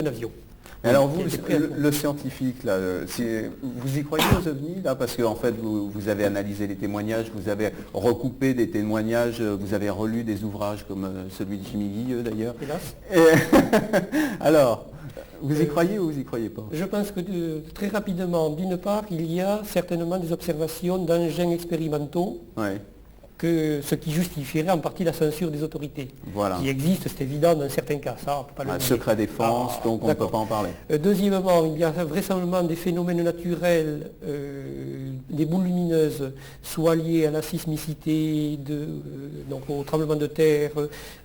un avion. Alors vous, le scientifique, là, vous y croyez aux ovnis là? Parce que en fait, vous avez analysé les témoignages, vous avez recoupé des témoignages, vous avez relu des ouvrages comme celui de Jimmy Guilleux d'ailleurs. Hélas. Alors, vous y croyez ou vous y croyez pas? Je pense que très rapidement, d'une part, il y a certainement des observations d'engins expérimentaux. Ouais. Ce qui justifierait en partie la censure des autorités. Voilà. Qui existe, c'est évident dans certains cas, ça on ne peut pas le nier. Secret défense, donc on ne peut pas en parler. Deuxièmement, il y a vraisemblablement des phénomènes naturels, des boules lumineuses, soit liées à la sismicité, donc au tremblement de terre,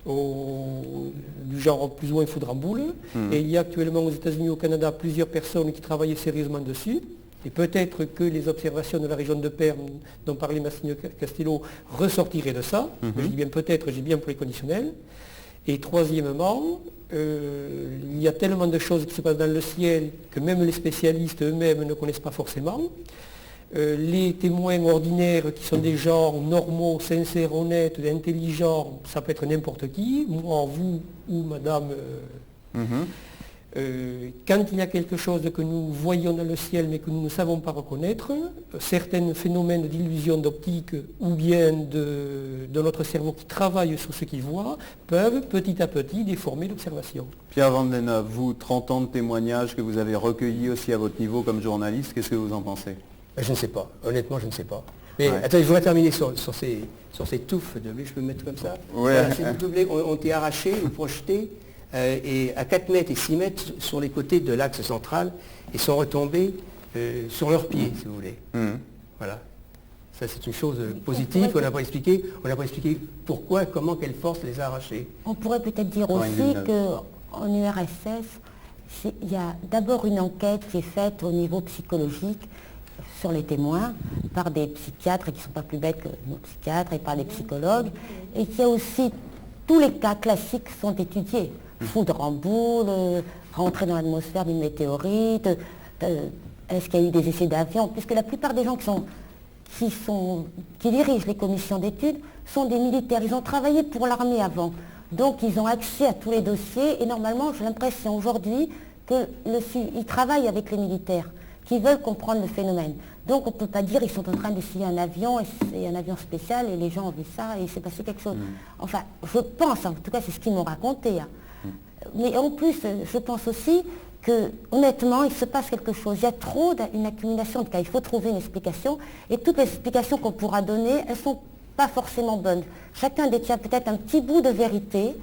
du genre plus ou moins foudre en boule. Et il y a actuellement aux États-Unis et au Canada plusieurs personnes qui travaillent sérieusement dessus. Et peut-être que les observations de la région de Perm, dont parlait Massigno Castello, ressortiraient de ça. Je dis bien peut-être, j'ai bien pour les conditionnels. Et troisièmement, il y a tellement de choses qui se passent dans le ciel que même les spécialistes eux-mêmes ne connaissent pas forcément. Les témoins ordinaires qui sont des gens normaux, sincères, honnêtes, intelligents, ça peut être n'importe qui, moi, vous ou madame. Quand il y a quelque chose que nous voyons dans le ciel mais que nous ne savons pas reconnaître, certains phénomènes d'illusion d'optique ou bien de notre cerveau qui travaille sur ce qu'il voit peuvent petit à petit déformer l'observation. Pierre Vandeneuve, vous, 30 ans de témoignages que vous avez recueillis aussi à votre niveau comme journaliste, qu'est-ce que vous en pensez? Je ne sais pas, honnêtement je ne sais pas. Mais attends, je voudrais terminer sur ces touffes de blé, je peux me mettre comme ça. Ouais. Ces touffes de blé ont été arrachées ou projetées et à 4 mètres et 6 mètres sur les côtés de l'axe central et sont retombés sur leurs pieds, si vous voulez. Voilà. Ça, c'est une chose positive. On n'a pas expliqué pourquoi, comment, quelle force les a arrachés. On pourrait peut-être dire aussi qu'en URSS, il y a d'abord une enquête qui est faite au niveau psychologique sur les témoins par des psychiatres, et qui ne sont pas plus bêtes que nos psychiatres, et par des psychologues, et qu'il y a aussi tous les cas classiques sont étudiés. Foudre en boule, rentrer dans l'atmosphère d'une météorite, est-ce qu'il y a eu des essais d'avion, puisque la plupart des gens qui dirigent les commissions d'études sont des militaires, ils ont travaillé pour l'armée avant, donc ils ont accès à tous les dossiers, et normalement j'ai l'impression aujourd'hui qu'ils travaillent avec les militaires, qui veulent comprendre le phénomène. Donc on ne peut pas dire qu'ils sont en train d'essayer un avion, et c'est un avion spécial, et les gens ont vu ça, et il s'est passé quelque chose. Enfin, je pense, en tout cas c'est ce qu'ils m'ont raconté. Mais en plus, je pense aussi que, honnêtement, il se passe quelque chose. Il y a trop d'une accumulation de cas. Il faut trouver une explication. Et toutes les explications qu'on pourra donner, elles ne sont pas forcément bonnes. Chacun détient peut-être un petit bout de vérité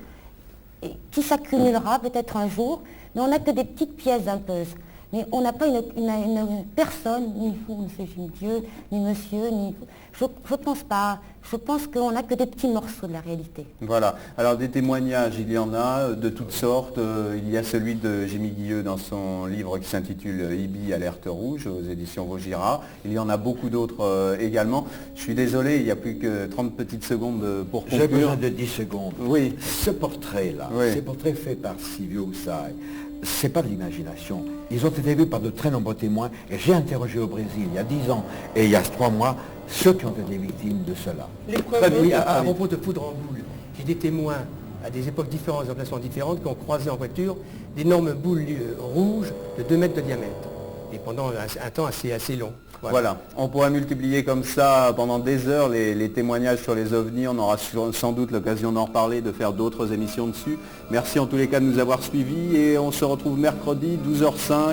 qui s'accumulera peut-être un jour, mais on n'a que des petites pièces d'un puzzle. Mais on n'a pas une personne, ni vous, M. Dieu, ni monsieur, ni... Je ne pense pas. Je pense qu'on n'a que des petits morceaux de la réalité. Voilà. Alors des témoignages, il y en a de toutes sortes. Il y a celui de Jimmy Guilleux dans son livre qui s'intitule IBI Alerte Rouge aux éditions Vaugirard. Il y en a beaucoup d'autres également. Je suis désolé, il n'y a plus que 30 petites secondes pour conclure. J'ai besoin de 10 secondes. Oui. Ce portrait-là, ce portrait fait par Silvio Ussai, c'est pas de l'imagination. Ils ont été vus par de très nombreux témoins et j'ai interrogé au Brésil il y a 10 ans et il y a 3 mois ceux qui ont été victimes de cela. Les preuves, oui, à propos de foudre en boule, j'ai des témoins à des époques différentes, des emplacements différentes, qui ont croisé en voiture d'énormes boules rouges de 2 mètres de diamètre. Et pendant un temps assez long. Voilà. On pourra multiplier comme ça pendant des heures les témoignages sur les ovnis. On aura sans doute l'occasion d'en reparler, de faire d'autres émissions dessus. Merci en tous les cas de nous avoir suivis et on se retrouve mercredi 12h05.